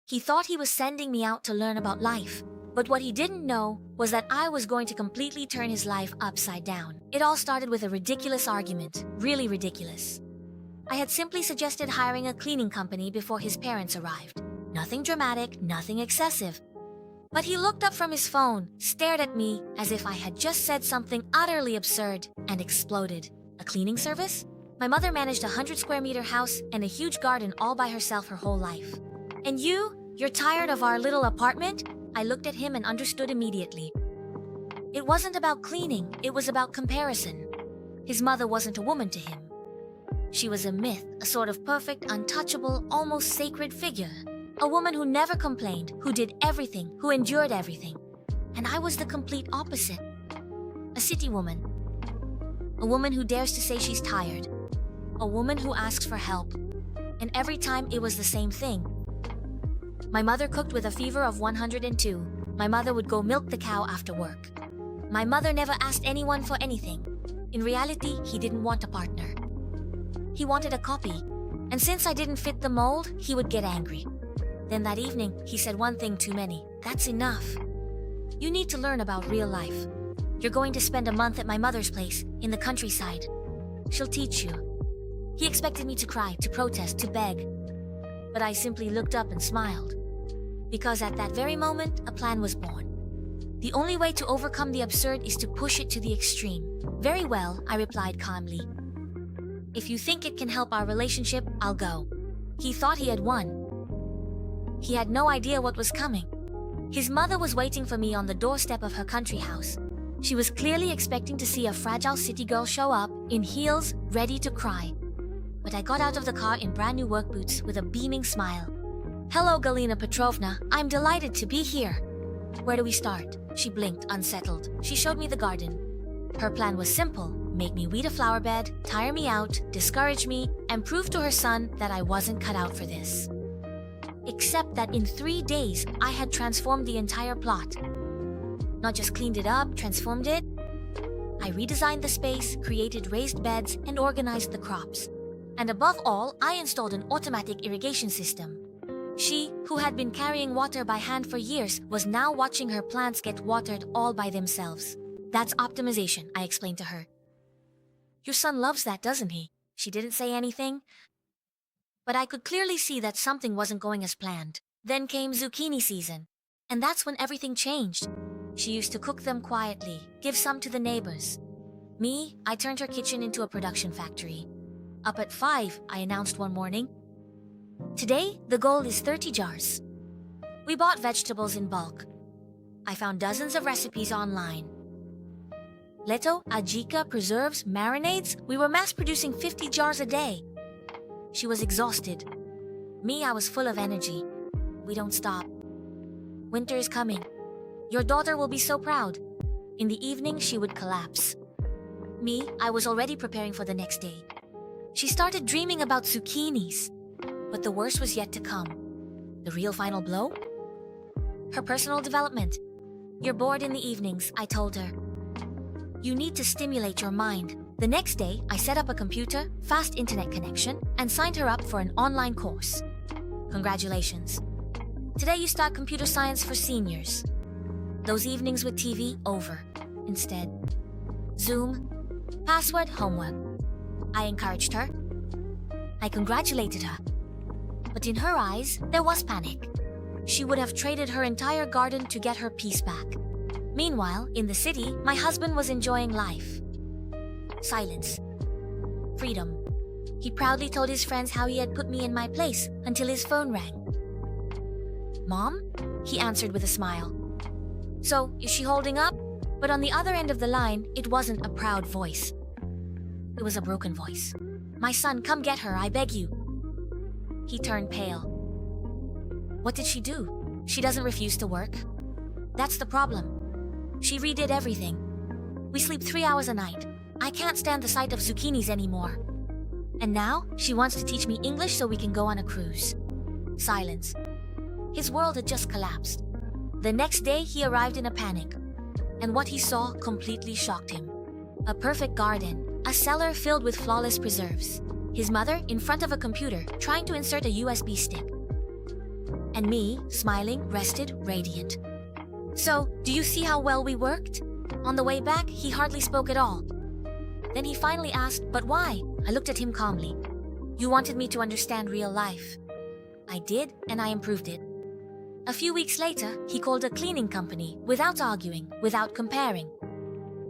He thought he was sending me out to learn about life, but what he didn't know was that I was going to completely turn his life upside down. It all started with a ridiculous argument, really ridiculous. I had simply suggested hiring a cleaning company before his parents arrived. Nothing dramatic, nothing excessive. But he looked up from his phone, stared at me as if I had just said something utterly absurd, and exploded. A cleaning service? My mother managed a 100-square-meter house and a huge garden all by herself her whole life. And you're tired of our little apartment? I looked at him and understood immediately. It wasn't about cleaning, it was about comparison. His mother wasn't a woman to him. She was a myth, a sort of perfect, untouchable, almost sacred figure. A woman who never complained, who did everything, who endured everything. And I was the complete opposite. A city woman. A woman who dares to say she's tired. A woman who asks for help. And every time it was the same thing. My mother cooked with a fever of 102. My mother would go milk the cow after work. My mother never asked anyone for anything. In reality, he didn't want a partner. He wanted a copy. And since I didn't fit the mold, he would get angry. Then that evening, he said one thing too many. That's enough. You need to learn about real life. You're going to spend a month at my mother's place, in the countryside. She'll teach you. He expected me to cry, to protest, to beg. But I simply looked up and smiled. Because at that very moment, a plan was born. The only way to overcome the absurd is to push it to the extreme. Very well, I replied calmly. If you think it can help our relationship, I'll go. He thought he had won. He had no idea what was coming. His mother was waiting for me on the doorstep of her country house. She was clearly expecting to see a fragile city girl show up, in heels, ready to cry. But I got out of the car in brand new work boots with a beaming smile. Hello, Galina Petrovna. I'm delighted to be here. Where do we start? She blinked, unsettled. She showed me the garden. Her plan was simple. Make me weed a flower bed, tire me out, discourage me, and prove to her son that I wasn't cut out for this. Except that in 3 days, I had transformed the entire plot. Not just cleaned it up, transformed it. I redesigned the space, created raised beds, and organized the crops. And above all, I installed an automatic irrigation system. She, who had been carrying water by hand for years, was now watching her plants get watered all by themselves. That's optimization, I explained to her. Your son loves that, doesn't he? She didn't say anything. But I could clearly see that something wasn't going as planned. Then came zucchini season. And that's when everything changed. She used to cook them quietly, give some to the neighbors. Me, I turned her kitchen into a production factory. Up at 5, I announced one morning. Today, the goal is 30 jars. We bought vegetables in bulk. I found dozens of recipes online. Leto, ajika, preserves, marinades, we were mass-producing 50 jars a day. She was exhausted. Me, I was full of energy. We don't stop. Winter is coming. Your daughter will be so proud. In the evening, she would collapse. Me, I was already preparing for the next day. She started dreaming about zucchinis. But the worst was yet to come. The real final blow? Her personal development. You're bored in the evenings, I told her. You need to stimulate your mind. The next day, I set up a computer, fast internet connection, and signed her up for an online course. Congratulations. Today you start computer science for seniors. Those evenings with TV, over. Instead, Zoom, password, homework. I encouraged her. I congratulated her. But in her eyes, there was panic. She would have traded her entire garden to get her peace back. Meanwhile, in the city, my husband was enjoying life. Silence. Freedom. He proudly told his friends how he had put me in my place until his phone rang. Mom? He answered with a smile. So, is she holding up? But on the other end of the line, it wasn't a proud voice. It was a broken voice. My son, come get her, I beg you. He turned pale. What did she do? She doesn't refuse to work. That's the problem. She redid everything. We sleep 3 hours a night. I can't stand the sight of zucchinis anymore. And now, she wants to teach me English so we can go on a cruise. Silence. His world had just collapsed. The next day, he arrived in a panic. And what he saw completely shocked him. A perfect garden, a cellar filled with flawless preserves. His mother in front of a computer trying to insert a USB stick. And me, smiling, rested, radiant. So, do you see how well we worked? On the way back, he hardly spoke at all. Then he finally asked, "But why?" I looked at him calmly. "You wanted me to understand real life." I did, and I improved it. A few weeks later, he called a cleaning company without arguing, without comparing.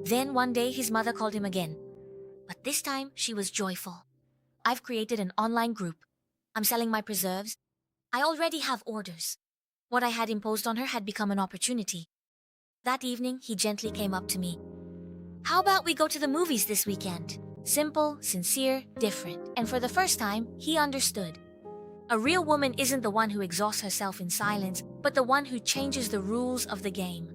Then one day his mother called him again. But this time she was joyful. "I've created an online group. I'm selling my preserves. I already have orders." What I had imposed on her had become an opportunity. That evening, he gently came up to me. "How about we go to the movies this weekend?" Simple, sincere, different. And for the first time, he understood. A real woman isn't the one who exhausts herself in silence, but the one who changes the rules of the game.